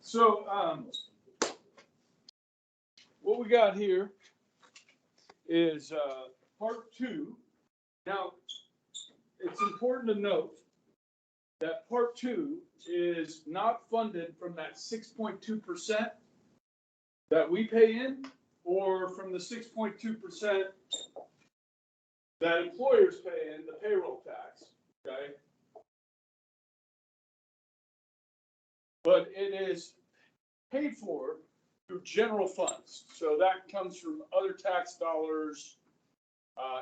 So what we got here is part two. Now, it's important to note that part two is not funded from that 6.2% that we pay in, or from the 6.2% that employers pay in, the payroll tax, okay? But it is paid for through general funds. So that comes from other tax dollars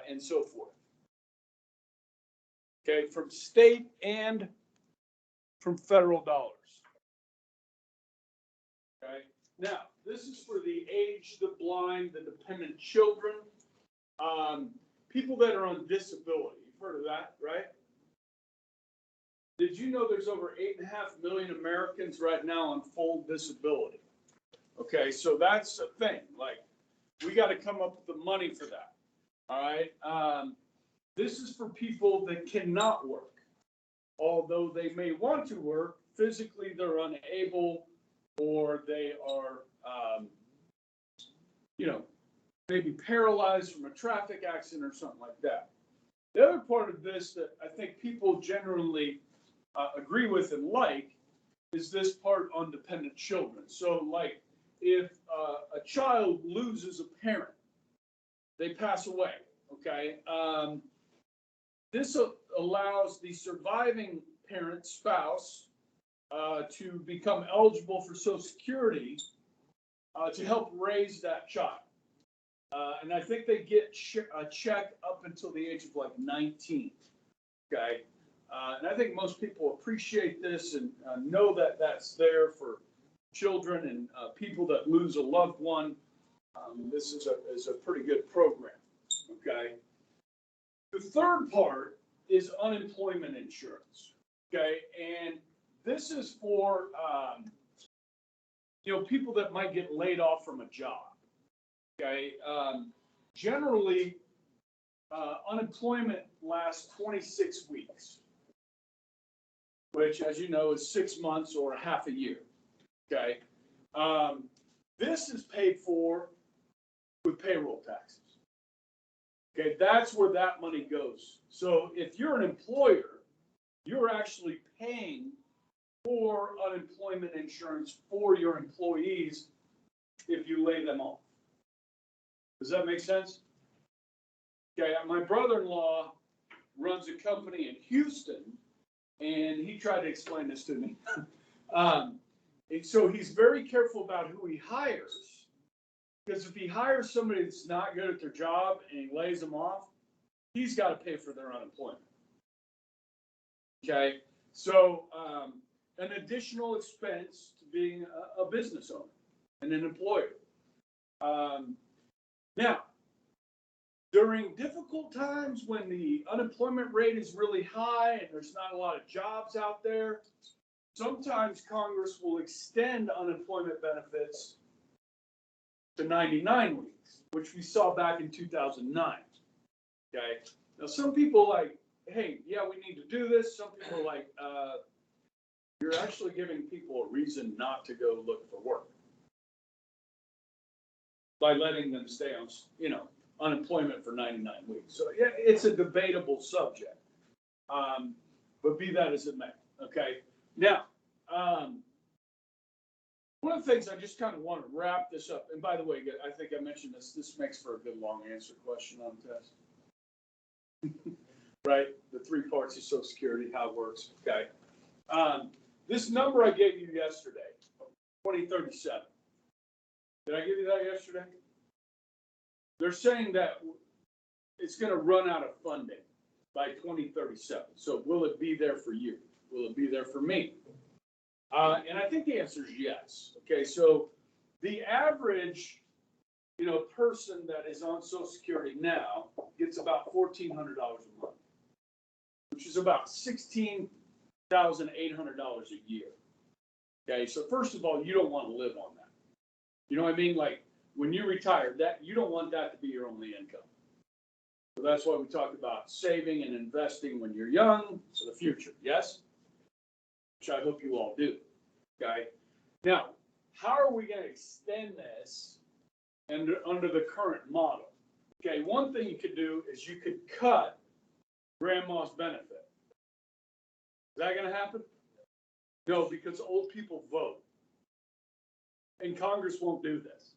and so forth. Okay, from state and from federal dollars. Okay, now this is for the aged, the blind, the dependent children, people that are on disability. You've heard of that, right? Did you know there's over 8.5 million Americans right now on full disability? Okay, so that's a thing. Like, we got to come up with the money for that. All right. This is for people that cannot work, although they may want to work. Physically, they're unable, or they are, maybe paralyzed from a traffic accident or something like that. The other part of this that I think people generally agree with and like is this part on dependent children. So, like, if a child loses a parent, they pass away, okay? This allows the surviving parent, spouse, to become eligible for Social Security to help raise that child. And I think they get a check up until the age of like 19, okay? And I think most people appreciate this and know that that's there for children and people that lose a loved one. This is a pretty good program, okay? The third part is unemployment insurance, okay? And this is for, people that might get laid off from a job, okay? Generally, unemployment lasts 26 weeks, which, as you know, is 6 months or half a year, okay? This is paid for with payroll taxes. Okay, that's where that money goes. So if you're an employer, you're actually paying for unemployment insurance for your employees if you lay them off. Does that make sense? Okay, my brother-in-law runs a company in Houston, and he tried to explain this to me. And so he's very careful about who he hires. Because if he hires somebody that's not good at their job and he lays them off, he's got to pay for their unemployment. Okay, so an additional expense to being a business owner and an employer. Now, during difficult times when the unemployment rate is really high and there's not a lot of jobs out there, sometimes Congress will extend unemployment benefits to 99 weeks, which we saw back in 2009. Okay. Now, some people like, hey, yeah, we need to do this. Some people are like, you're actually giving people a reason not to go look for work by letting them stay on, unemployment for 99 weeks. So yeah, it's a debatable subject. But be that as it may. Okay. Now, one of the things I just kind of want to wrap this up, and by the way, I think I mentioned this. This makes for a good long answer question on the test. Right? The three parts of Social Security, how it works. Okay. This number I gave you yesterday, 2037. Did I give you that yesterday? They're saying that it's going to run out of funding by 2037. So will it be there for you? Will it be there for me? And I think the answer is yes. Okay, so the average, person that is on Social Security now gets about $1,400 a month, which is about $16,800 a year. Okay, so first of all, you don't want to live on that. You know what I mean? Like when you retire, that you don't want that to be your only income. So that's why we talk about saving and investing when you're young for the future. Yes? Which I hope you all do. Okay. Now, how are we going to extend this under the current model? Okay, one thing you could do is you could cut grandma's benefit. Is that going to happen? No, because old people vote. And Congress won't do this.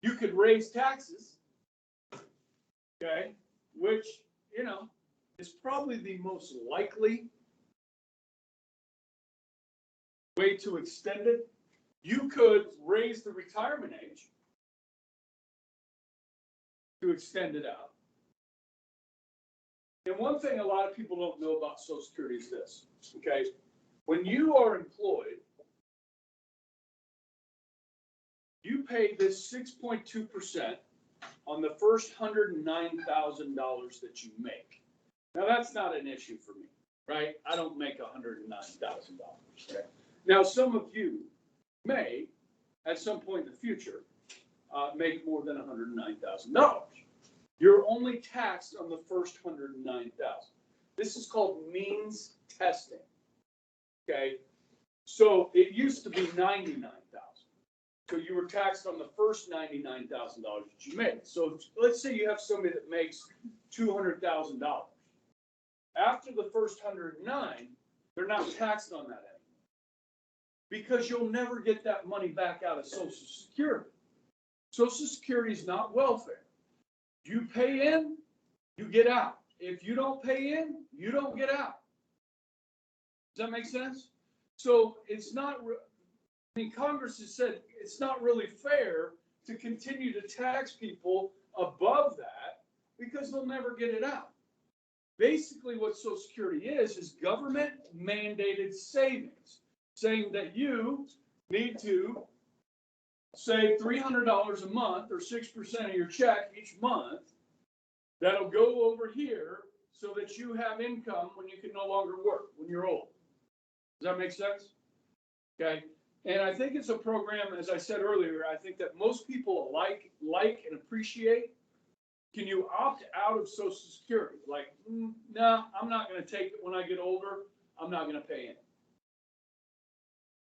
You could raise taxes, okay, which, you know, is probably the most likely way to extend it. You could raise the retirement age to extend it out. And one thing a lot of people don't know about Social Security is this, okay? When you are employed, you pay this 6.2% on the first $109,000 that you make. Now, that's not an issue for me, right? I don't make $109,000, right? Now, some of you may, at some point in the future, make more than $109,000. You're only taxed on the first $109,000. This is called means testing, okay? So it used to be $99,000. So you were taxed on the first $99,000 that you made. So let's say you have somebody that makes $200,000. After the first 109, they're not taxed on that anymore, because you'll never get that money back out of Social Security. Social Security is not welfare. You pay in, you get out. If you don't pay in, you don't get out. Does that make sense? So it's not, I mean, Congress has said it's not really fair to continue to tax people above that because they'll never get it out. Basically, what Social Security is government mandated savings, saying that you need to save $300 a month or 6% of your check each month. That'll go over here so that you have income when you can no longer work, when you're old. Does that make sense? Okay. And I think it's a program, as I said earlier, I think that most people like and appreciate. Can you opt out of Social Security? Like, no, I'm not going to take it when I get older. I'm not going to pay in.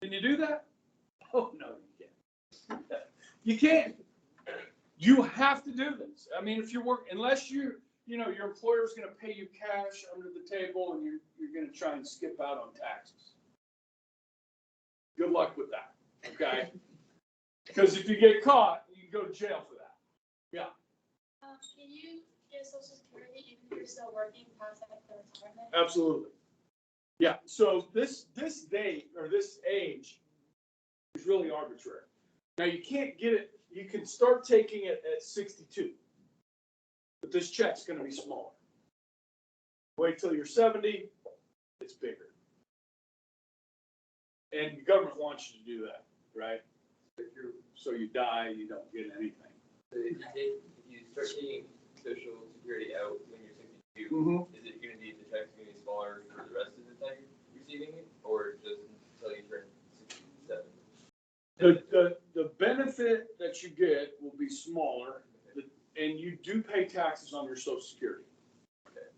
Can you do that? Oh, no, you can't. You can't. You have to do this. I mean, if you're working, unless your employer is going to pay you cash under the table and you're going to try and skip out on taxes. Good luck with that, okay? Because if you get caught, you can go to jail for that. Yeah. Can you get Social Security even if you're still working past that retirement? Absolutely. Yeah. So this date or this age is really arbitrary. Now you can't get it. You can start taking it at 62, but this check's going to be smaller. Wait till you're 70, it's bigger. And the government wants you to do that, right? So you die, you don't get anything. So if you start taking Social Security out when you're 62, is it going to be, the check's going to be smaller for the rest of the time you're receiving it, or just until you turn 67? The benefit that you get will be smaller, and you do pay taxes on your Social Security. Okay.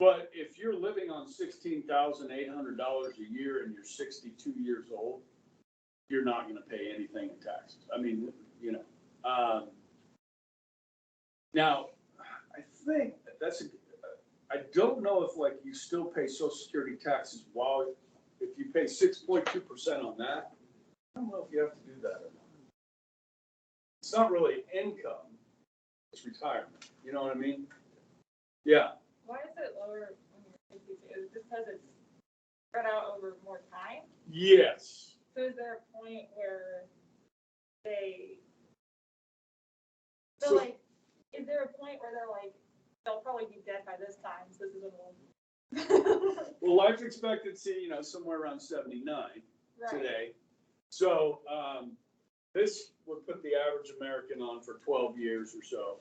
But if you're living on $16,800 a year and you're 62 years old, you're not going to pay anything in taxes. I mean, now I think I don't know if you still pay Social Security taxes if you pay 6.2% on that. I don't know if you have to do that or not. It's not really income, it's retirement. You know what I mean? Yeah. Why is it lower when you're 62? Is it just because it's spread out over more time? Yes. So is there a point where is there a point where they're like, they'll probably be dead by this time, so this is an old. Well, life expectancy, somewhere around 79 today. So this would put the average American on for 12 years or so.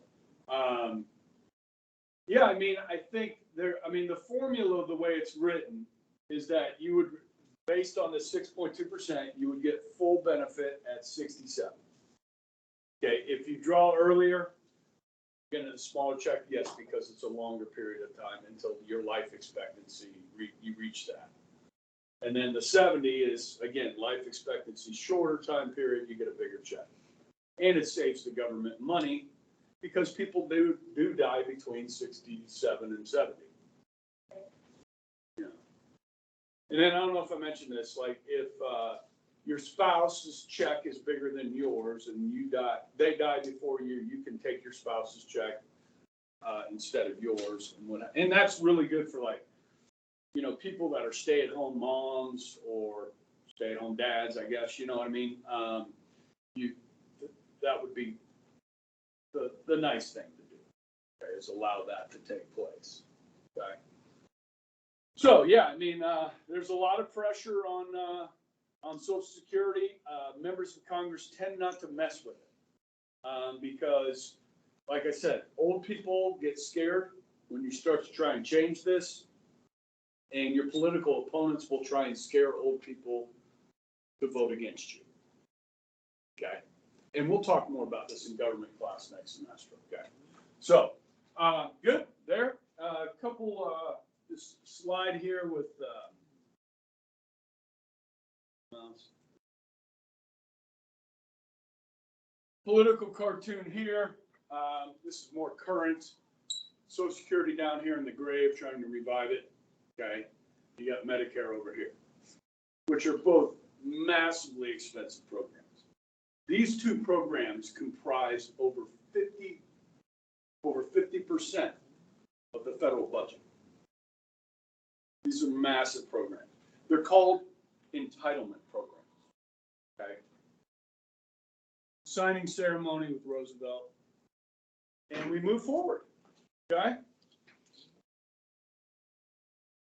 Yeah, I mean, I think the formula, the way it's written, is that you would, based on the 6.2%, you would get full benefit at 67. Okay, if you draw earlier, you're getting a smaller check, yes, because it's a longer period of time until your life expectancy, you reach that. And then the 70 is, again, life expectancy, shorter time period, you get a bigger check. And it saves the government money because people do die between 67 and 70. Yeah. And then I don't know if I mentioned this, like if your spouse's check is bigger than yours and they die before you, you can take your spouse's check instead of yours. And that's really good for like, you know, people that are stay-at-home moms or stay-at-home dads, I guess, you know what I mean? That would be the nice thing to do, okay, is allow that to take place, okay? So, yeah, I mean, there's a lot of pressure on Social Security. Members of Congress tend not to mess with it because, like I said, old people get scared when you start to try and change this, and your political opponents will try and scare old people to vote against you, okay? And we'll talk more about this in government class next semester, okay? So, good, there. A couple, this slide here with political cartoon here. This is more current. Social Security down here in the grave, trying to revive it, okay? You got Medicare over here, which are both massively expensive programs. These two programs comprise over 50% of the federal budget. These are massive programs. They're called entitlement programs, okay? Signing ceremony with Roosevelt, and we move forward, okay?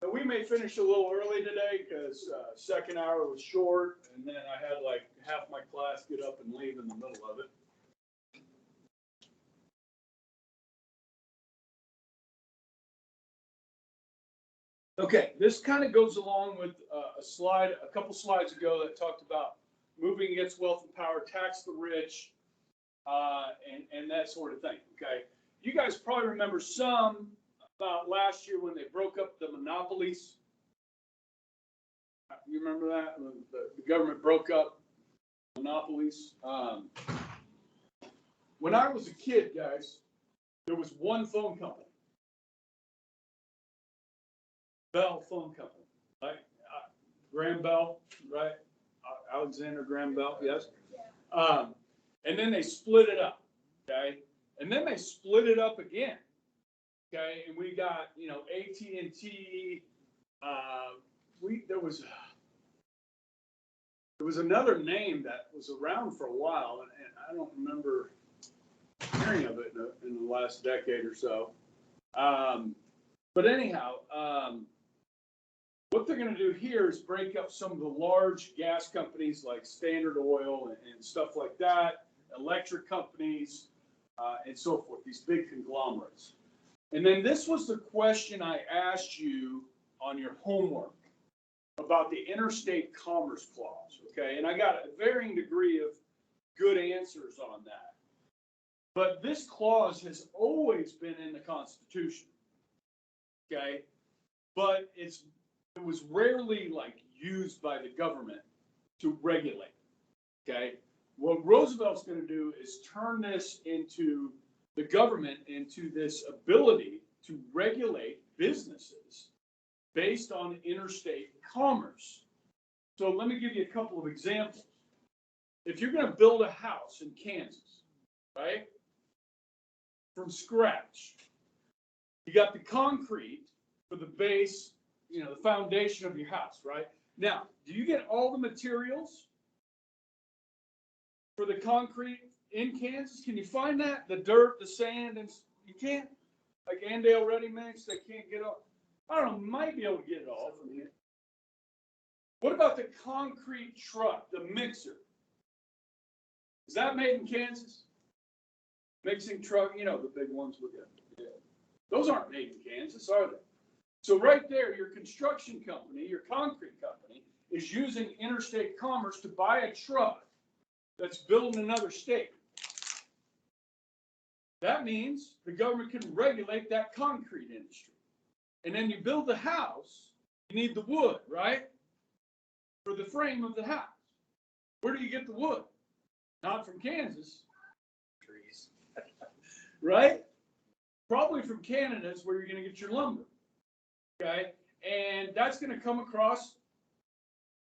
So we may finish a little early today because second hour was short, and then I had like half my class get up and leave in the middle of it. Okay, this kind of goes along with a couple slides ago that talked about moving against wealth and power, tax the rich, and that sort of thing, okay? You guys probably remember some about last year when they broke up the monopolies. You remember that? The government broke up monopolies. When I was a kid, guys, there was one phone company. Bell Phone Company, right? Graham Bell, right? Alexander Graham Bell, yes. And then they split it up, okay? And then they split it up again, okay? And we got, you know, AT&T. There was another name that was around for a while, and I don't remember hearing of it in the last decade or so. But anyhow, what they're going to do here is break up some of the large gas companies like Standard Oil and stuff like that, electric companies, and so forth, these big conglomerates. And then this was the question I asked you on your homework about the Interstate Commerce Clause, okay? And I got a varying degree of good answers on that. But this clause has always been in the Constitution, okay? But it was rarely like used by the government to regulate, okay? What Roosevelt's going to do is turn this into the government into this ability to regulate businesses based on interstate commerce. So let me give you a couple of examples. If you're going to build a house in Kansas, right, from scratch, you got the concrete for the base, you know, the foundation of your house, right? Now, do you get all the materials for the concrete in Kansas? Can you find that? The dirt, the sand, and you can't? Like Andale Ready Mix, they can't get all. I don't know, might be able to get it all from here. What about the concrete truck, the mixer? Is that made in Kansas? Mixing truck, you know, the big ones with it. Yeah. Those aren't made in Kansas, are they? So right there, your construction company, your concrete company, is using interstate commerce to buy a truck that's built in another state. That means the government can regulate that concrete industry. And then you build the house, you need the wood, right? for the frame of the house. Where do you get the wood? Not from Kansas. Trees. Right? Probably from Canada is where you're going to get your lumber. Okay? And that's going to come across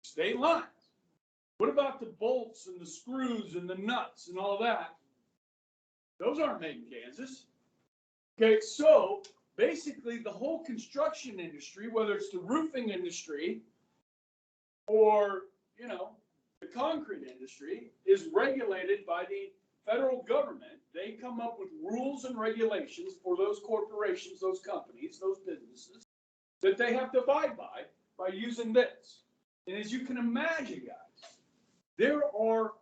state lines. What about the bolts and the screws and the nuts and all that? Those aren't made in Kansas. Okay, so basically the whole construction industry, whether it's the roofing industry or, you know, the concrete industry, is regulated by the federal government. They come up with rules and regulations for those corporations, those companies, those businesses that they have to abide by using this. And as you can imagine, guys, there are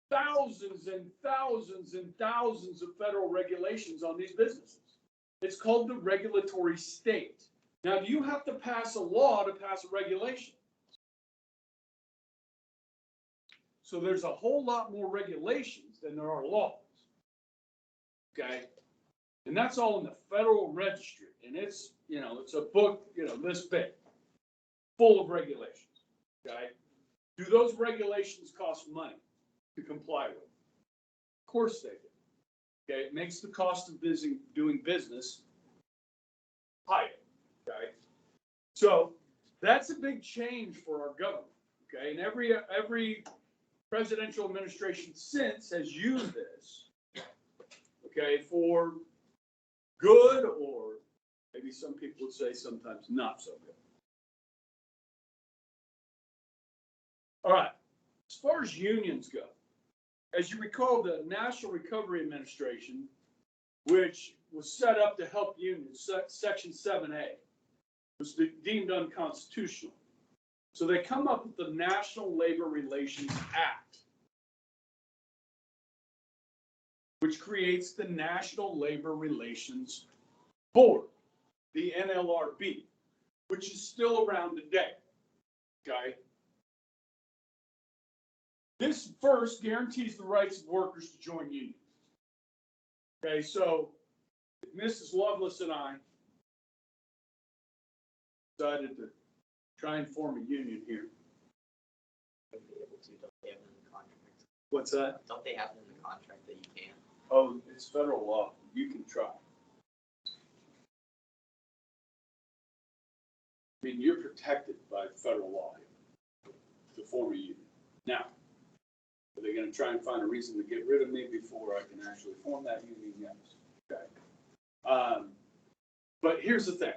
thousands and thousands and thousands of federal regulations on these businesses. It's called the regulatory state. Now, do you have to pass a law to pass a regulation? So there's a whole lot more regulations than there are laws. Okay? And that's all in the Federal Registry. And it's, you know, it's a book, you know, this big, full of regulations. Okay? Do those regulations cost money to comply with? Of course they do. Okay? It makes the cost of doing business higher. Okay? So that's a big change for our government. Okay? And every presidential administration since has used this, okay, for good, or maybe some people would say sometimes not so good. All right, as far as unions go, as you recall, the National Recovery Administration, which was set up to help unions, Section 7A, was deemed unconstitutional. So they come up with the National Labor Relations Act, which creates the National Labor Relations Board, the NLRB, which is still around today. Okay? This first guarantees the rights of workers to join unions. Okay, so Mrs. Lovelace and I decided to try and form a union here. Don't be able to, don't they have it in the contract? What's that? Don't they have it in the contract that you can? Oh, it's federal law. You can try. I mean, you're protected by federal law here to form a union. Now, are they going to try and find a reason to get rid of me before I can actually form that union? Yes. Okay. But here's the thing.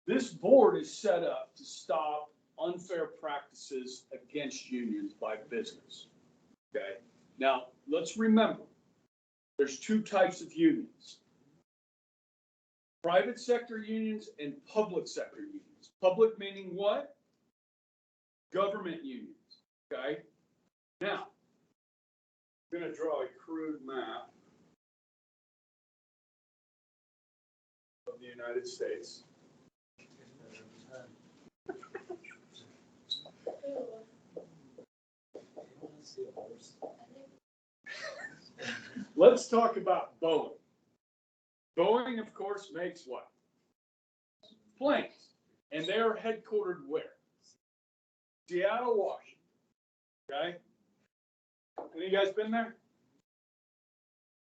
This board is set up to stop unfair practices against unions by business. Okay. Now, let's remember, there's two types of unions. Private sector unions and public sector unions. Public meaning what? Government unions. Okay. Now, I'm going to draw a crude map of the United States. Let's talk about Boeing. Boeing, of course, makes what? Planes. And they are headquartered where? Seattle, Washington. Okay? Any of you guys been there?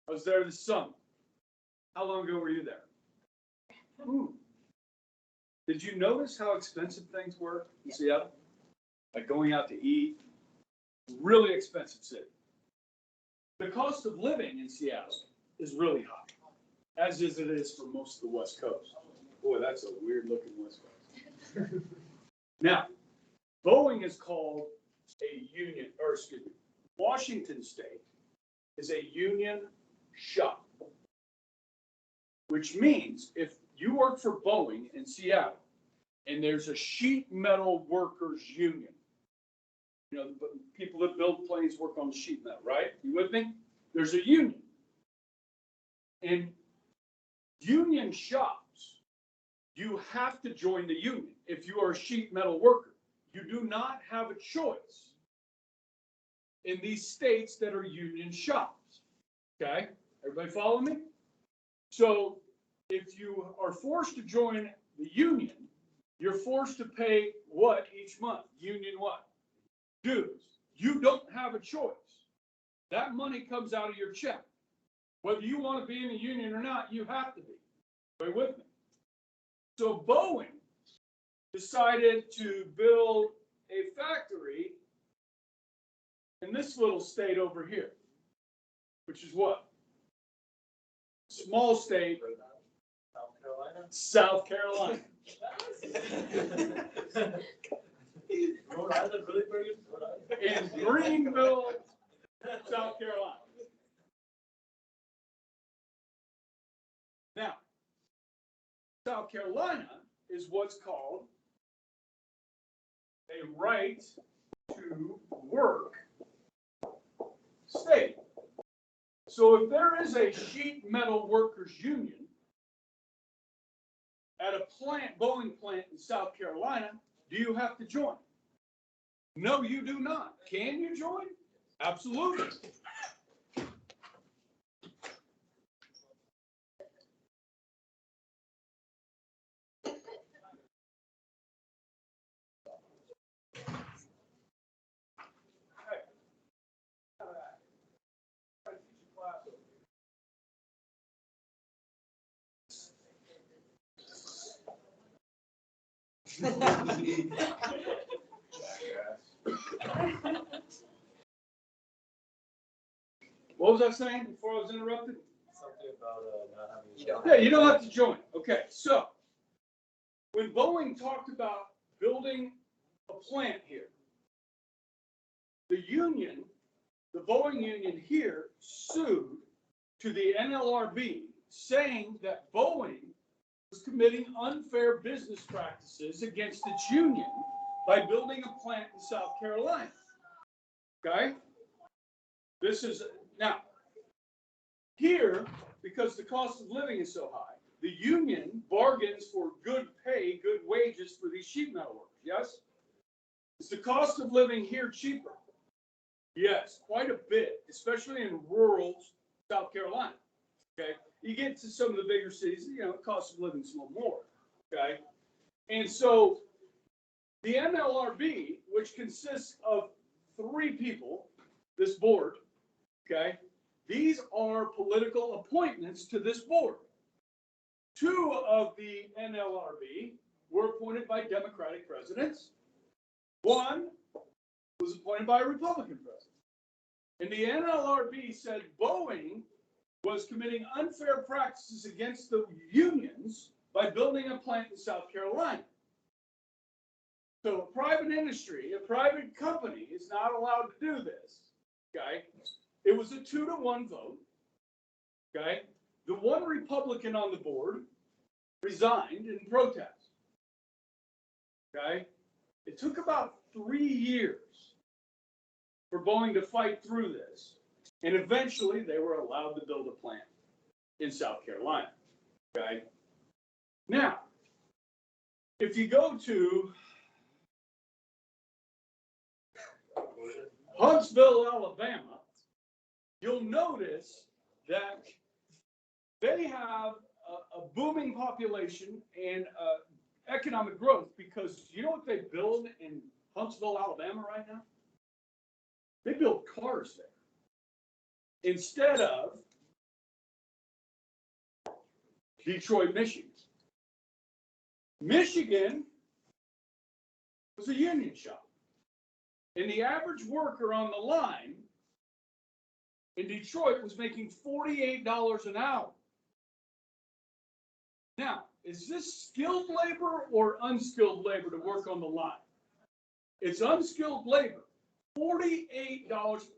I was there this summer. How long ago were you there? Did you notice how expensive things were in Seattle? Like going out to eat. Really expensive city. The cost of living in Seattle is really high, as is it is for most of the West Coast. Boy, that's a weird looking West Coast. Now, Boeing is called a union, or excuse me, Washington State is a union shop, which means if you work for Boeing in Seattle and there's a sheet metal workers union, you know, the people that build planes work on sheet metal, right? You with me? There's a union. In union shops, you have to join the union if you are a sheet metal worker. You do not have a choice in these states that are union shops. Okay? Everybody follow me? So if you are forced to join the union, You're forced to pay what each month? Union what? Dues. You don't have a choice. That money comes out of your check. Whether you want to be in the union or not, you have to be. Are you with me? So Boeing decided to build a factory in this little state over here, which is what? Small state, South Carolina. South Carolina. Rhode Island, really pretty. Rhode Island. In Greenville, South Carolina. Now, South Carolina is what's called a right to work state. So if there is a sheet metal workers union at a plant, Boeing plant in South Carolina, do you have to join? No, you do not. Can you join? Absolutely. What was I saying before I was interrupted? Something about not having. You don't Yeah, you don't have to join. Okay, so when Boeing talked about building a plant here, the union, the Boeing union here sued to the NLRB saying that Boeing was committing unfair business practices against its union by building a plant in South Carolina. Okay? This is, now, here, because the cost of living is so high, the union bargains for good pay, good wages for these sheet metal workers, yes? Is the cost of living here cheaper? Yes, quite a bit, especially in rural South Carolina, okay? You get to some of the bigger cities, you know, the cost of living is a little more, okay? And so the NLRB, which consists of 3 people, this board, okay? These are political appointments to this board. 2 of the NLRB were appointed by Democratic presidents. 1 was appointed by a Republican president. And the NLRB said Boeing was committing unfair practices against the unions by building a plant in South Carolina. So a private industry, a private company is not allowed to do this, okay? It was a 2-to-1 vote, okay? The 1 Republican on the board resigned in protest, okay? It took about 3 years for Boeing to fight through this, and eventually they were allowed to build a plant in South Carolina, okay? Now, if you go to Huntsville, Alabama, you'll notice that they have a booming population and economic growth because you know what they build in Huntsville, Alabama right now? They build cars there instead of Detroit, Michigan. Michigan was a union shop. And the average worker on the line in Detroit was making $48 an hour. Now, is this skilled labor or unskilled labor to work on the line? It's unskilled labor. $48,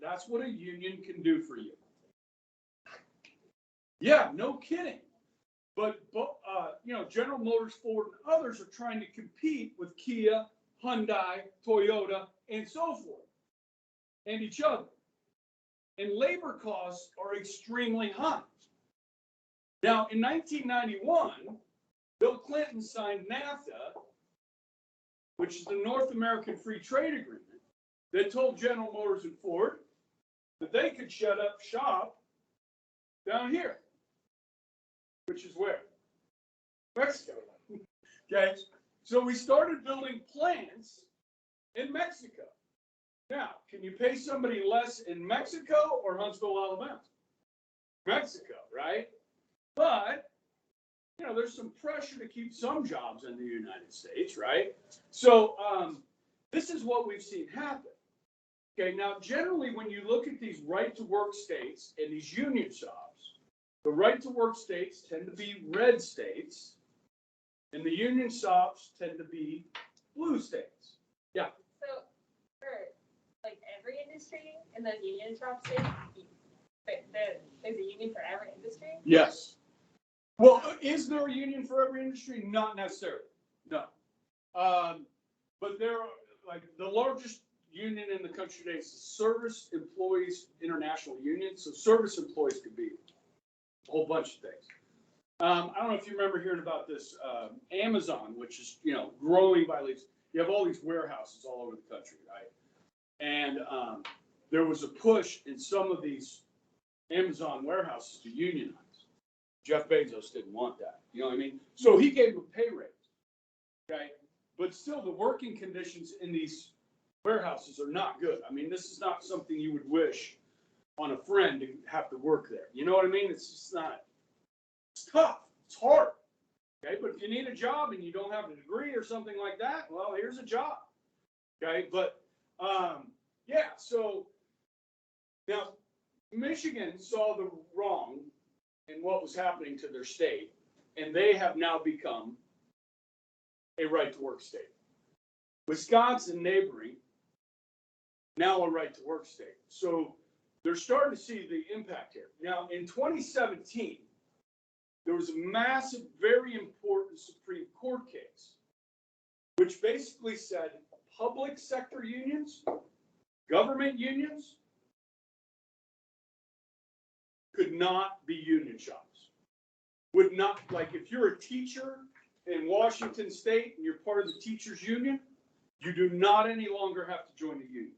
that's what a union can do for you. Yeah, no kidding. But you know, General Motors, Ford, and others are trying to compete with Kia, Hyundai, Toyota, and so forth, and each other. And labor costs are extremely high. Now, in 1991, Bill Clinton signed NAFTA, which is the North American Free Trade Agreement, that told General Motors and Ford that they could shut up shop down here, which is where? Mexico. Okay, So we started building plants in Mexico. Now, can you pay somebody less in Mexico or Huntsville, Alabama? Mexico, right? But, you know, there's some pressure to keep some jobs in the United States, right? So this is what we've seen happen. Okay, now generally when you look at these right-to-work states and these union shops, the right-to-work states tend to be red states, and the union shops tend to be blue states. Yeah. So for like every industry in the union shop state, there's a union for every industry? Yes. Well, is there a union for every industry? Not necessarily. No. But there are, like, the largest union in the country today is the Service Employees International Union. So service employees could be a whole bunch of things. I don't know if you remember hearing about this Amazon, which is, you know, growing by leaps. You have all these warehouses all over the country, right? And there was a push in some of these Amazon warehouses to unionize. Jeff Bezos didn't want that. You know what I mean? So he gave them a pay raise. Okay. But still, the working conditions in these warehouses are not good. I mean, this is not something you would wish on a friend to have to work there. You know what I mean? It's just not, it's tough. It's hard. Okay. But if you need a job and you don't have a degree or something like that, well, here's a job. Okay. But, yeah, so now Michigan saw the wrong in what was happening to their state, and they have now become a right-to-work state. Wisconsin, neighboring, now a right-to-work state. So they're starting to see the impact here. Now, in 2017, there was a massive, very important Supreme Court case, which basically said public sector unions, government unions, could not be union shops. Would not, like if you're a teacher in Washington State and you're part of the teachers union, you do not any longer have to join the union.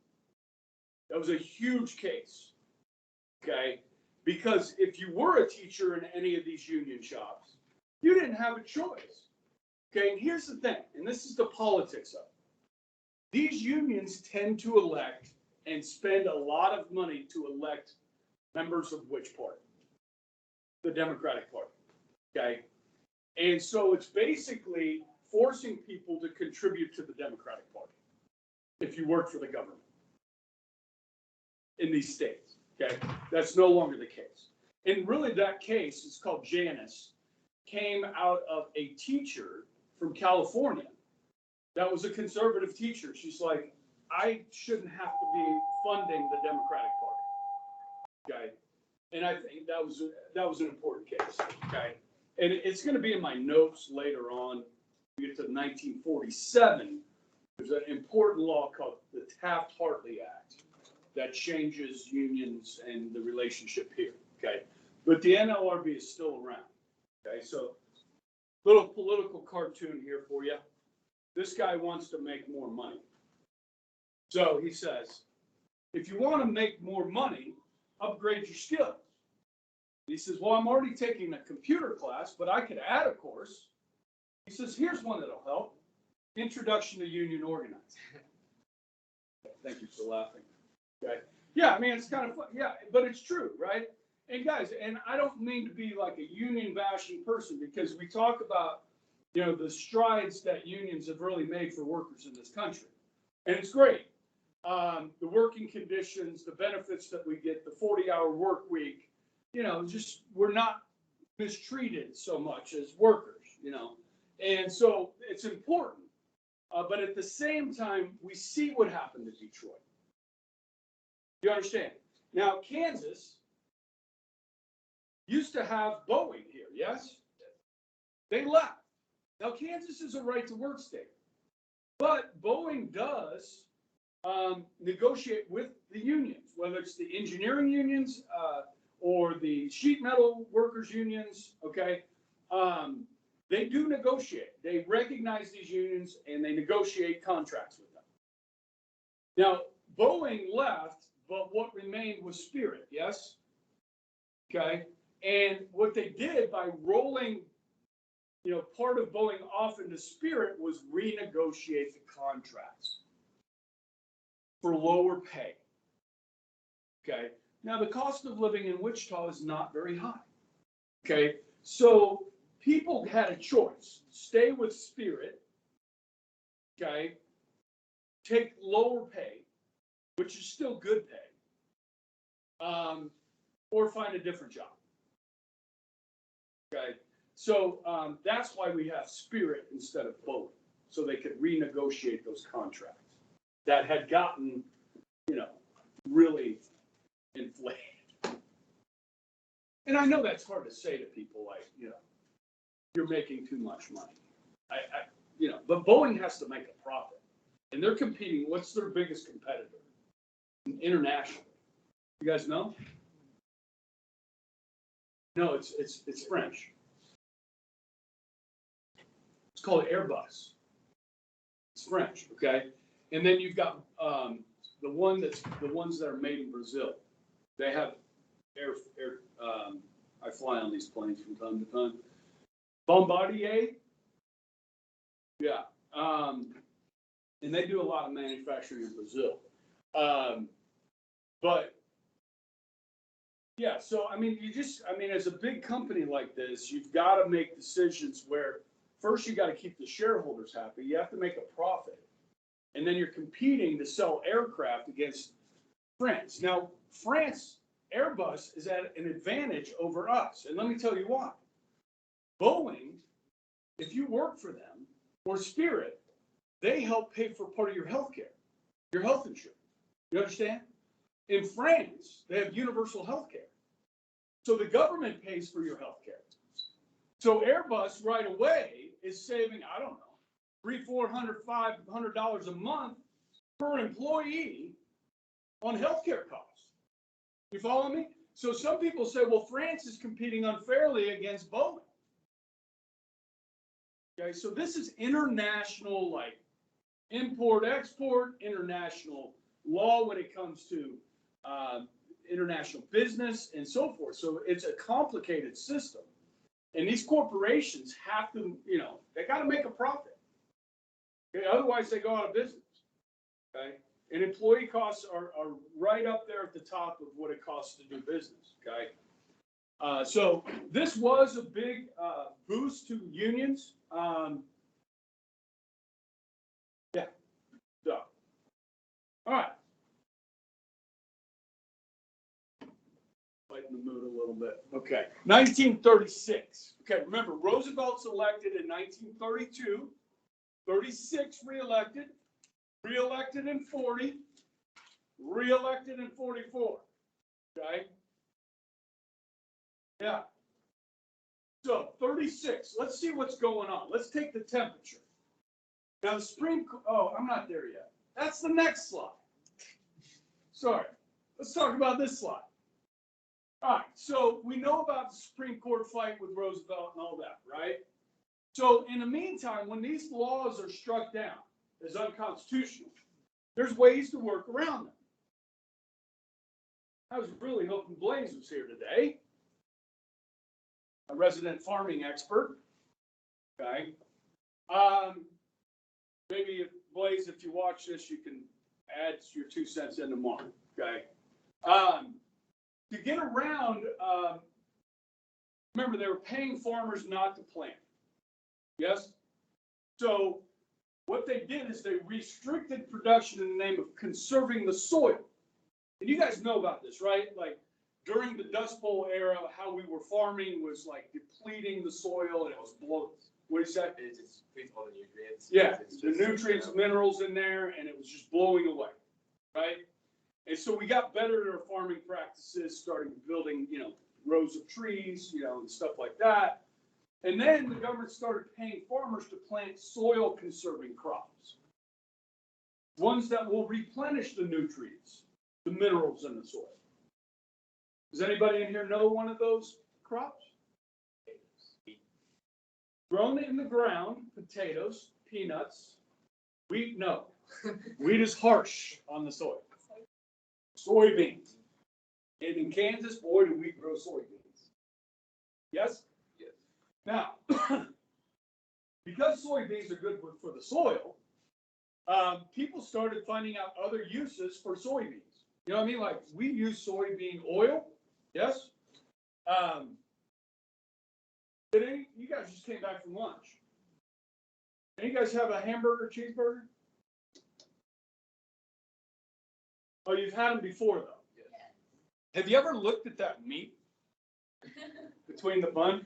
That was a huge case, okay? Because if you were a teacher in any of these union shops, you didn't have a choice, okay? And here's the thing, and this is the politics of it. These unions tend to elect and spend a lot of money to elect members of which party? The Democratic Party, okay? And so it's basically forcing people to contribute to the Democratic Party if you work for the government in these states, okay? That's no longer the case. And really that case, it's called Janice, came out of a teacher from California that was a conservative teacher. She's like, I shouldn't have to be funding the Democratic Party, okay? And I think that was an important case, okay? And it's going to be in my notes later on. We get to 1947. There's an important law called the Taft-Hartley Act that changes unions and the relationship here, okay? But the NLRB is still around, okay? So little political cartoon here for you. This guy wants to make more money. So he says, if you want to make more money, upgrade your skills. He says, well, I'm already taking a computer class, but I could add a course. He says, here's one that'll help. Introduction to Union Organizing. Thank you for laughing. Okay. Yeah, I mean, it's kind of fun. Yeah, but it's true, right? And guys, and I don't mean to be like a union bashing person because we talk about, you know, the strides that unions have really made for workers in this country. And it's great. The working conditions, the benefits that we get, the 40-hour work week, you know, just we're not mistreated so much as workers, you know. And so it's important. But at the same time, we see what happened to Detroit. You understand? Now, Kansas used to have Boeing here, yes? They left. Now, Kansas is a right-to-work state. But Boeing does negotiate with the unions, whether it's the engineering unions or the sheet metal workers unions, okay? They do negotiate. They recognize these unions and they negotiate contracts with them. Now, Boeing left, but what remained was Spirit, yes? Okay? And what they did by rolling, you know, part of Boeing off into Spirit was was renegotiate the contracts for lower pay. Okay, now the cost of living in Wichita is not very high. Okay, so people had a choice: stay with Spirit, okay, take lower pay, which is still good pay, or find a different job. Okay, so that's why we have Spirit instead of Boeing, so they could renegotiate those contracts that had gotten, really inflated. And I know that's hard to say to people, like, you're making too much money. But Boeing has to make a profit, and they're competing. What's their biggest competitor internationally? You guys know? No, it's French. It's called Airbus. It's French, okay? And then you've got the ones that are made in Brazil. They have I fly on these planes from time to time. Bombardier, yeah, and they do a lot of manufacturing in Brazil. But yeah, so as a big company like this, you've got to make decisions where first you got to keep the shareholders happy. You have to make a profit, and then you're competing to sell aircraft against France. Now, France, Airbus is at an advantage over us, and let me tell you why. Boeing, if you work for them, or Spirit, they help pay for part of your health care, your health insurance. You understand? In France, they have universal health care. So the government pays for your health care. So Airbus right away is saving, I don't know, $300, $400, $500 a month per employee on healthcare costs. You follow me? So some people say, well, France is competing unfairly against Boeing. Okay, so this is international, like import, export, international law when it comes to international business and so forth. So it's a complicated system. And these corporations have to, they got to make a profit. Okay? Otherwise, they go out of business. Okay? And employee costs are right up there at the top of what it costs to do business. Okay? So this was a big boost to unions. Yeah. So, all right. Lighten the mood a little bit. Okay. 1936. Okay. Remember, Roosevelt's elected in 1932. 36 reelected. Reelected in 40. Reelected in 44. Okay. Yeah. So 36. Let's see what's going on. Let's take the temperature. Now the Supreme Court. Oh, I'm not there yet. That's the next slide. Sorry. Let's talk about this slide. All right. So we know about the Supreme Court fight with Roosevelt and all that, right? So in the meantime, when these laws are struck down as unconstitutional, there's ways to work around them. I was really hoping Blaze was here today, a resident farming expert. Okay. Maybe if Blaze, if you watch this, you can add your 2 cents in tomorrow. Okay. To get around, remember they were paying farmers not to plant. Yes. So what they did is they restricted production in the name of conserving the soil. And you guys know about this, right? Like during the Dust Bowl era, how we were farming was like depleting the soil, and it was blowing. What is that? It just depletes all the nutrients. Yeah, the nutrients, minerals in there, and it was just blowing away, right? And so we got better at our farming practices, starting building, rows of trees, and stuff like that. And then the government started paying farmers to plant soil conserving crops, ones that will replenish the nutrients, the minerals in the soil. Does anybody in here know one of those crops? Grown in the ground, potatoes, peanuts. Wheat, no. Wheat is harsh on the soil. Soybeans. And in Kansas, boy, do we grow soybeans. Yes? Yes. Now, because soybeans are good for the soil, people started finding out other uses for soybeans. You know what I mean? Like we use soybean oil. Yes. You guys just came back from lunch? Any you guys have a hamburger, cheeseburger? Oh, you've had them before though. Yeah. Have you ever looked at that meat between the bun?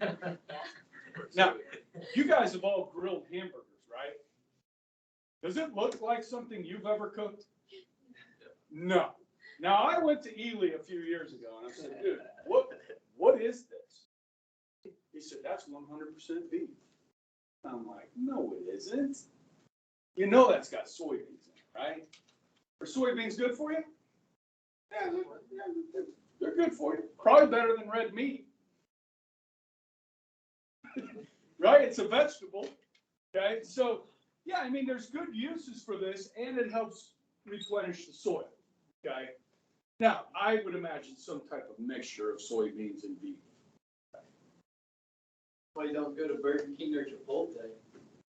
Now, you guys have all grilled hamburgers, right? Does it look like something you've ever cooked? No. Now, I went to Ely a few years ago and I said, dude, what is this? He said, that's 100% beef. I'm like, no, it isn't. You know that's got soybeans in it, right? Are soybeans good for you? Yeah, they're good for you. Probably better than red meat. Right? It's a vegetable. Okay, so yeah, I mean, there's good uses for this, and it helps replenish the soil. Okay, now I would imagine some type of mixture of soybeans and beef. Why you don't go to Burger King or Chipotle?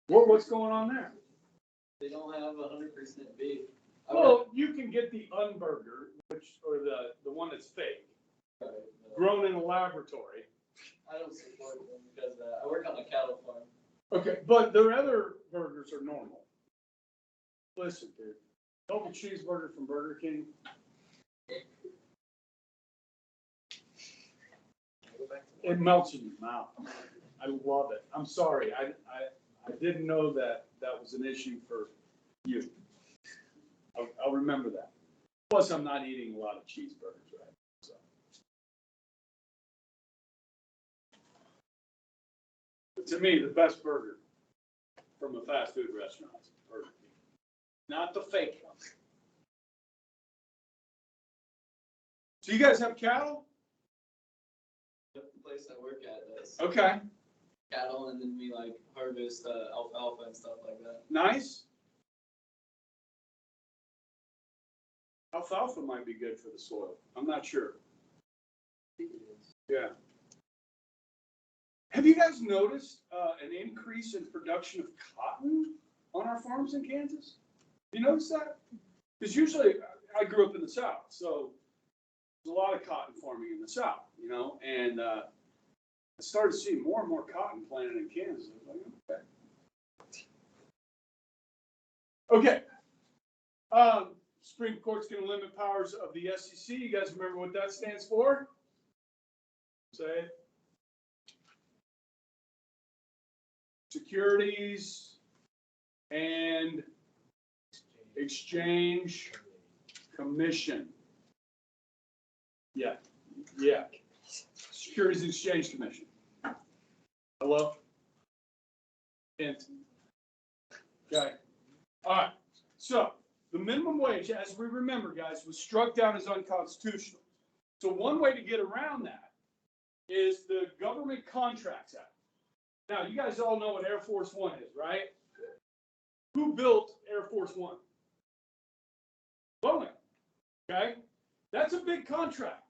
What's going on there? They don't have 100% beef. Well, you can get the unburger, or the one that's fake, grown in a laboratory. I don't support them because I work on a cattle farm. Okay, but their other burgers are normal. Listen, dude, double cheeseburger from Burger King. It melts in your mouth. I love it. I'm sorry. I didn't know that was an issue for you. I'll remember that. Plus, I'm not eating a lot of cheeseburgers, right? So. But to me, the best burger from a fast food restaurant is Burger King. Not the fake one. So you guys have cattle? The place I work at does Okay, cattle, and then we like harvest alfalfa and stuff like that. nice. Alfalfa might be good for the soil. I'm not sure. Yeah. Have you guys noticed an increase in production of cotton on our farms in Kansas? You notice that? Because usually I grew up in the South, so there's a lot of cotton farming in the South, you know, and I started seeing more and more cotton planted in Kansas. I was like, okay. Okay. Supreme Court's going to limit powers of the SEC. You guys remember what that stands for? Say it. Securities and Exchange Commission. Yeah. Securities and Exchange Commission. Hello? Hint. Okay. All right. So the minimum wage, as we remember, guys, was struck down as unconstitutional. So one way to get around that is the Government Contracts Act. Now, you guys all know what Air Force One is, right? Who built Air Force One? Boeing. Okay? That's a big contract.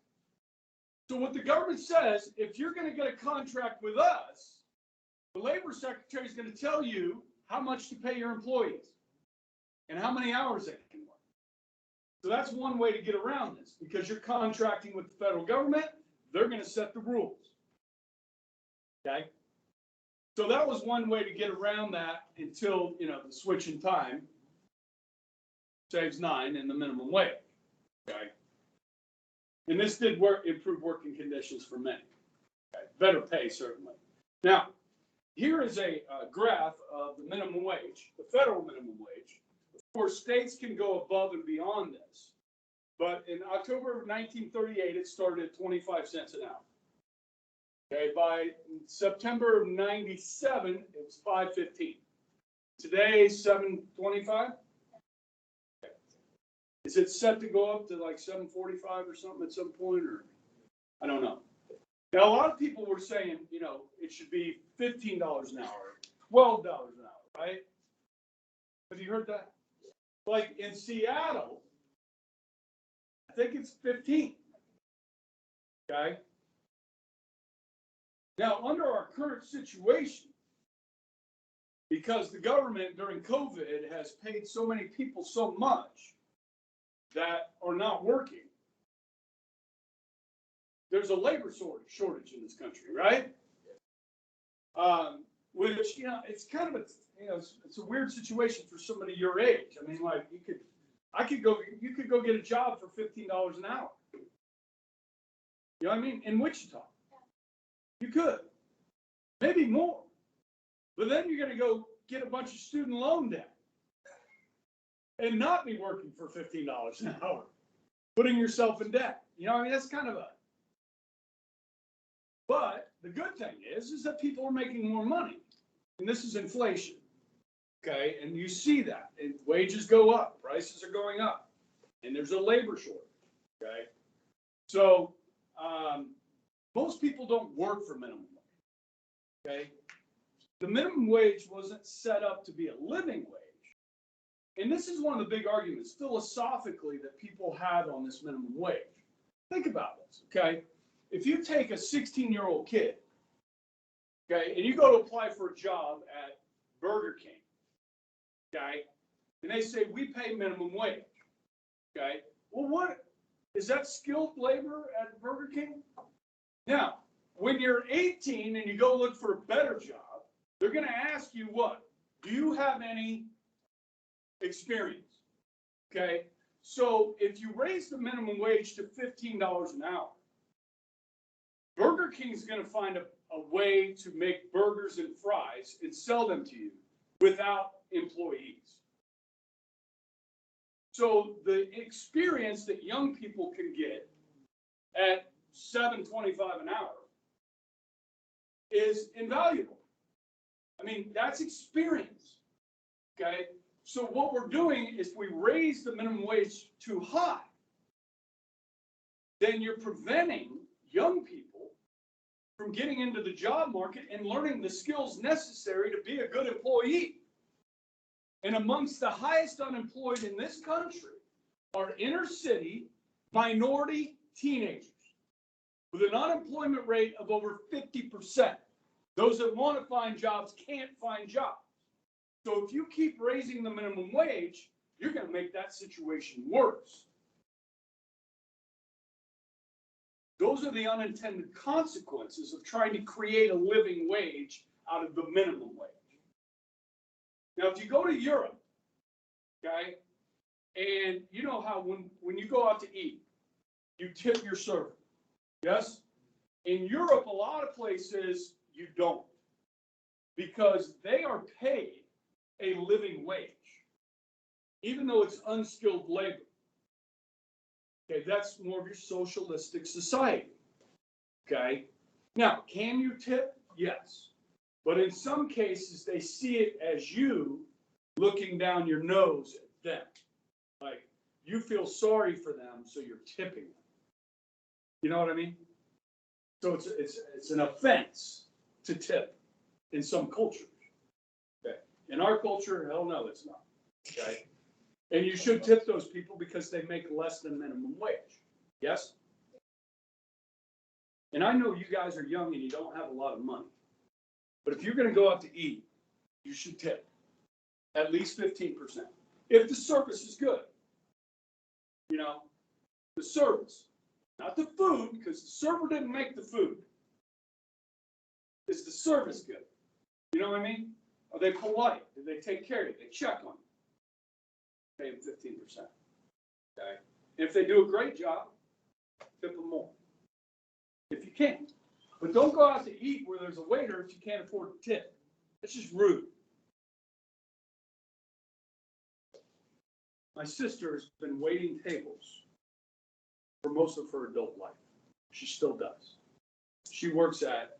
So what the government says, if you're going to get a contract with us, the labor secretary is going to tell you how much to pay your employees and how many hours they can work. So that's one way to get around this, because you're contracting with the federal government. They're going to set the rules. Okay? So that was one way to get around that until, the switch in time saves 9 in the minimum wage. Okay? And this did improve working conditions for many. Okay? Better pay, certainly. Now, here is a graph of the minimum wage, the federal minimum wage. Of course, states can go above and beyond this. But in October of 1938, it started at 25 cents an hour. Okay, by September of 97, it was $5.15. Today, $7.25. Okay. Is it set to go up to like $7.45 or something at some point, or I don't know. Now, a lot of people were saying, it should be $15 an hour, $12 an hour, right? Have you heard that? Like in Seattle, I think it's 15. Okay. Now, under our current situation, Because the government during COVID has paid so many people so much that are not working. There's a labor shortage in this country, right? Which, you know, it's kind of a, you know, it's a weird situation for somebody your age. I mean, like you could go get a job for $15 an hour. You know what I mean? In Wichita. You could. Maybe more. But then you're going to go get a bunch of student loan debt and not be working for $15 an hour, putting yourself in debt. You know, I mean, that's kind of a, but the good thing is that people are making more money, and this is inflation. Okay. And you see that, and wages go up, prices are going up, and there's a labor shortage. Okay. So, most people don't work for minimum wage. Okay. The minimum wage wasn't set up to be a living wage. And this is one of the big arguments philosophically that people have on this minimum wage. Think about this, okay? If you take a 16-year-old kid, okay, and you go to apply for a job at Burger King, okay, and they say, we pay minimum wage, okay? Well, what, is that skilled labor at Burger King? Now, when you're 18 and you go look for a better job, they're going to ask you what? Do you have any experience? Okay. So if you raise the minimum wage to $15 an hour, Burger King is going to find a way to make burgers and fries and sell them to you without employees. So the experience that young people can get at $7.25 an hour is invaluable. I mean, that's experience. Okay. So what we're doing is we raise the minimum wage too high. Then you're preventing young people from getting into the job market and learning the skills necessary to be a good employee. And amongst the highest unemployed in this country are inner city minority teenagers with an unemployment rate of over 50%. Those that want to find jobs can't find jobs. So if you keep raising the minimum wage, you're going to make that situation worse. Those are the unintended consequences of trying to create a living wage out of the minimum wage. Now, if you go to Europe, okay, and you know how when you go out to eat, you tip your server, yes? In Europe, a lot of places you don't, because they are paid a living wage, even though it's unskilled labor. Okay, that's more of your socialistic society. Okay, now, can you tip? Yes. But in some cases, they see it as you looking down your nose at them. Like, you feel sorry for them, so you're tipping them. You know what I mean? So it's an offense to tip in some cultures. Okay. In our culture, hell no, it's not. Okay. And you should tip those people because they make less than minimum wage. Yes? And I know you guys are young and you don't have a lot of money. But if you're going to go out to eat, you should tip at least 15%. If the service is good. You know, the service, not the food, because the server didn't make the food. Is the service good? You know what I mean? Are they polite? Do they take care of you? They check on you. Pay them 15%. Okay. If they do a great job, tip them more. If you can. But don't go out to eat where there's a waiter if you can't afford to tip. It's just rude. My sister has been waiting tables for most of her adult life. She still does. She works at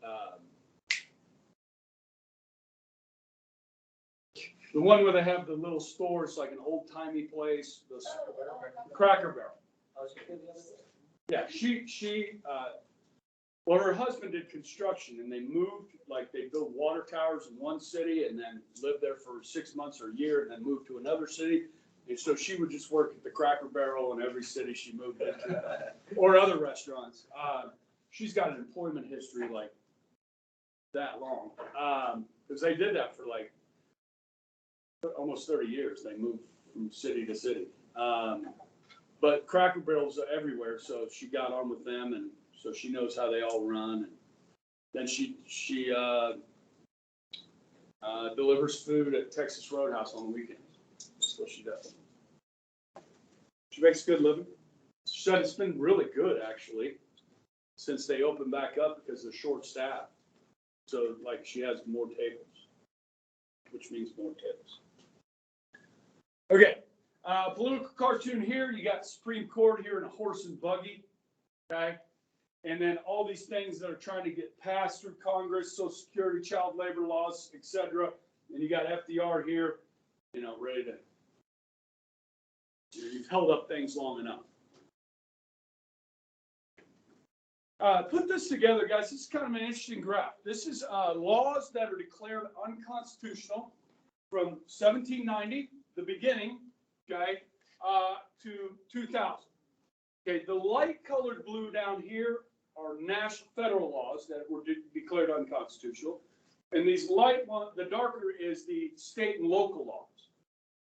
the one where they have the little stores, like an old-timey place, the Cracker Barrel. Yeah, well, her husband did construction, and they moved, like they built water towers in one city and then lived there for 6 months or a year and then moved to another city. And so she would just work at the Cracker Barrel in every city she moved into, or other restaurants. She's got an employment history like that long, because they did that for like almost 30 years. They moved from city to city. But Cracker Barrel's are everywhere, so she got on with them, and so she knows how they all run. And then she delivers food at Texas Roadhouse on the weekends. That's what she does. She makes a good living. She said it's been really good, actually, since they opened back up because they're short staffed. So, like, she has more tables, which means more tips. Okay, political cartoon here. You got Supreme Court here in a horse and buggy, okay? And then all these things that are trying to get passed through Congress, Social Security, child labor laws, etc. And you got FDR here, you know, ready to, you've held up things long enough. Put this together, guys. This is kind of an interesting graph. This is laws that are declared unconstitutional from 1790, the beginning, okay, to 2000. Okay, the light colored blue down here are national federal laws that were declared unconstitutional. And these light one, the darker is the state and local laws.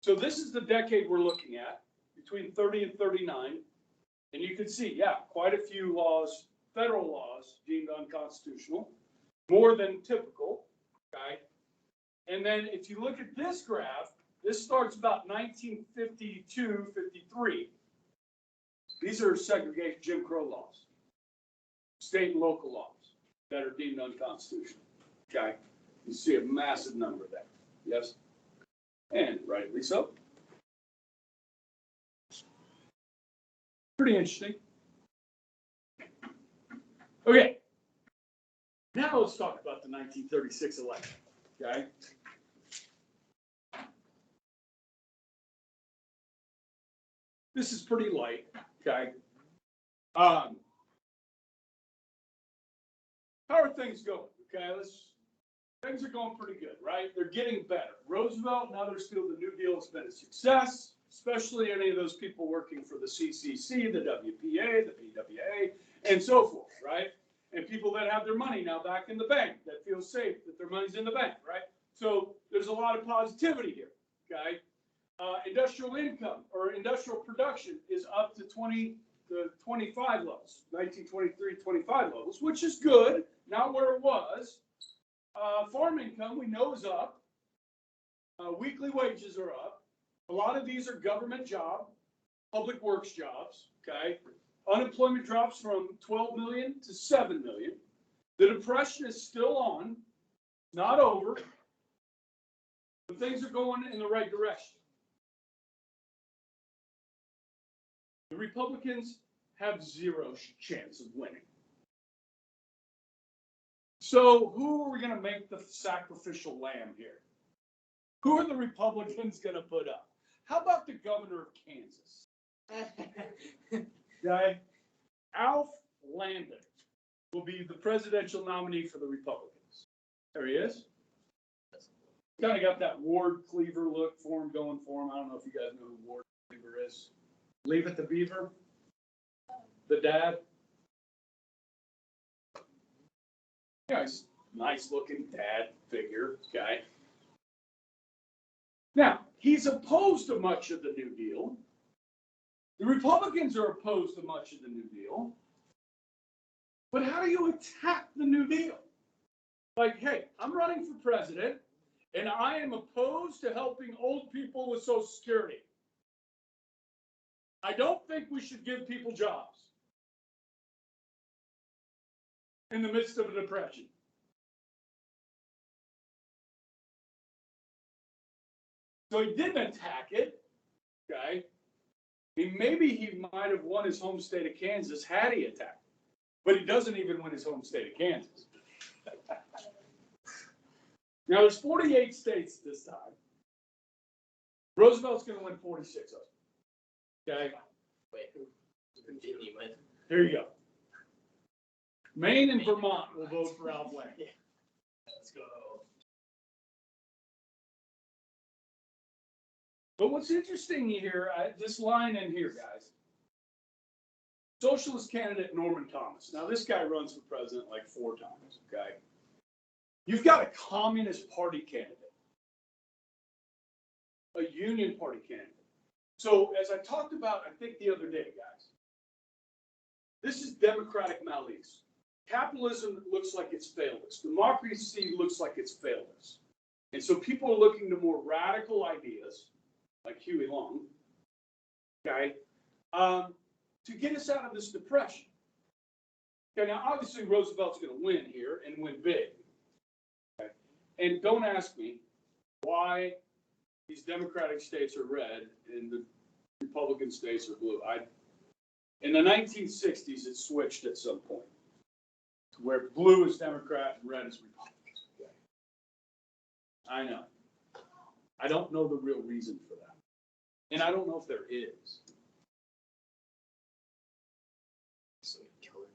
So this is the decade we're looking at, between 30 and 39. And you can see, yeah, quite a few laws, federal laws deemed unconstitutional, more than typical, okay? And then if you look at this graph, this starts about 1952, 53. These are segregation Jim Crow laws, state and local laws that are deemed unconstitutional, okay? You see a massive number there, yes? And rightly so. Pretty interesting. Okay, now let's talk about the 1936 election, okay? This is pretty light, okay? How are things going, okay? Things are going pretty good, right? They're getting better. Roosevelt and others feel the New Deal has been a success, especially any of those people working for the CCC, the WPA, the PWA, and so forth, right? And people that have their money now back in the bank, that feel safe that their money's in the bank, right? So there's a lot of positivity here, okay? Industrial income or industrial production is up to 25 levels, 1923, 25 levels, which is good, not where it was. Farm income, we know, is up. Weekly wages are up. A lot of these are government job, public works jobs, okay? Unemployment drops from 12 million to 7 million. The Depression is still on, not over, but things are going in the right direction. The Republicans have zero chance of winning. So who are we going to make the sacrificial lamb here? Who are the Republicans going to put up? How about the governor of Kansas? Okay? Alf Landon will be the presidential nominee for the Republicans. There he is. Kind of got that Ward Cleaver look for him, going for him. I don't know if you guys know who Ward Cleaver is. Leave It to Beaver? The dad? Yeah, he's nice looking dad figure guy. Now, he's opposed to much of the New Deal. The Republicans are opposed to much of the New Deal. But how do you attack the New Deal? Like, hey, I'm running for president, and I am opposed to helping old people with Social Security. I don't think we should give people jobs in the midst of a depression. So he didn't attack it, okay? Maybe he might have won his home state of Kansas had he attacked it, but he doesn't even win his home state of Kansas. Now, there's 48 states this time. Roosevelt's going to win 46 of them, okay? Wait, who didn't he win? Here you go. Maine and Vermont will vote for Alf Landon. Yeah. Let's go. But what's interesting here, this line in here, guys. Socialist candidate Norman Thomas. Now, this guy runs for president like 4 times, okay? You've got a Communist Party candidate a Union Party candidate. So as I talked about, I think the other day, guys, this is democratic malleus. Capitalism looks like it's failed us. Democracy looks like it's failed us. And so people are looking to more radical ideas, like Huey Long, okay, to get us out of this depression. Okay, now obviously Roosevelt's going to win here and win big. Okay? And don't ask me why these Democratic states are red and the Republican states are blue. In the 1960s, it switched at some point to where blue is Democrat and red is Republican. Okay. I know. I don't know the real reason for that. And I don't know if there is. So you colored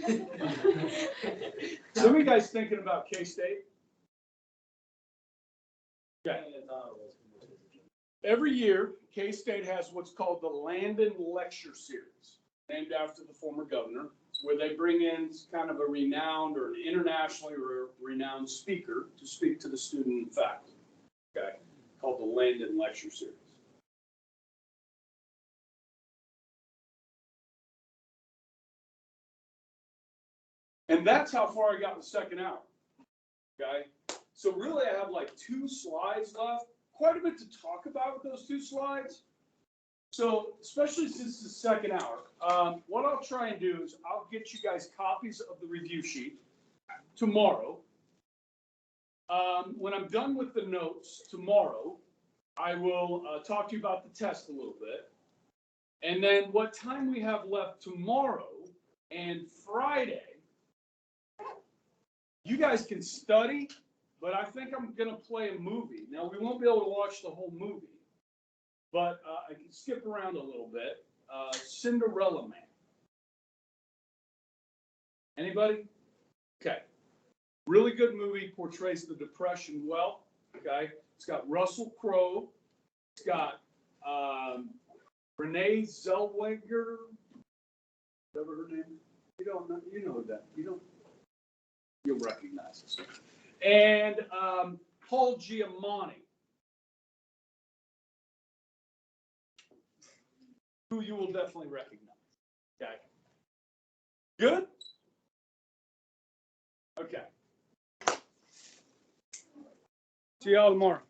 it. Some of you guys thinking about K-State? Okay. Every year, K-State has what's called the Landon Lecture Series, named after the former governor, where they bring in kind of a renowned or an internationally renowned speaker to speak to the student and faculty, okay, called the Landon Lecture Series. And that's how far I got in the second hour, okay? So really, I have like 2 slides left. Quite a bit to talk about with those 2 slides. So, especially since it's the second hour, what I'll try and do is I'll get you guys copies of the review sheet tomorrow. When I'm done with the notes tomorrow, I will talk to you about the test a little bit. And then what time we have left tomorrow and Friday, you guys can study. But I think I'm going to play a movie. Now, we won't be able to watch the whole movie, but I can skip around a little bit. Cinderella Man. Anybody? Okay. Really good movie, portrays the Depression well. Okay. It's got Russell Crowe. It's got Renee Zellweger. Whatever her name is. You don't know. You know that. You don't. You'll recognize this. And Paul Giamatti, who you will definitely recognize. Okay. Good? Okay. See y'all tomorrow.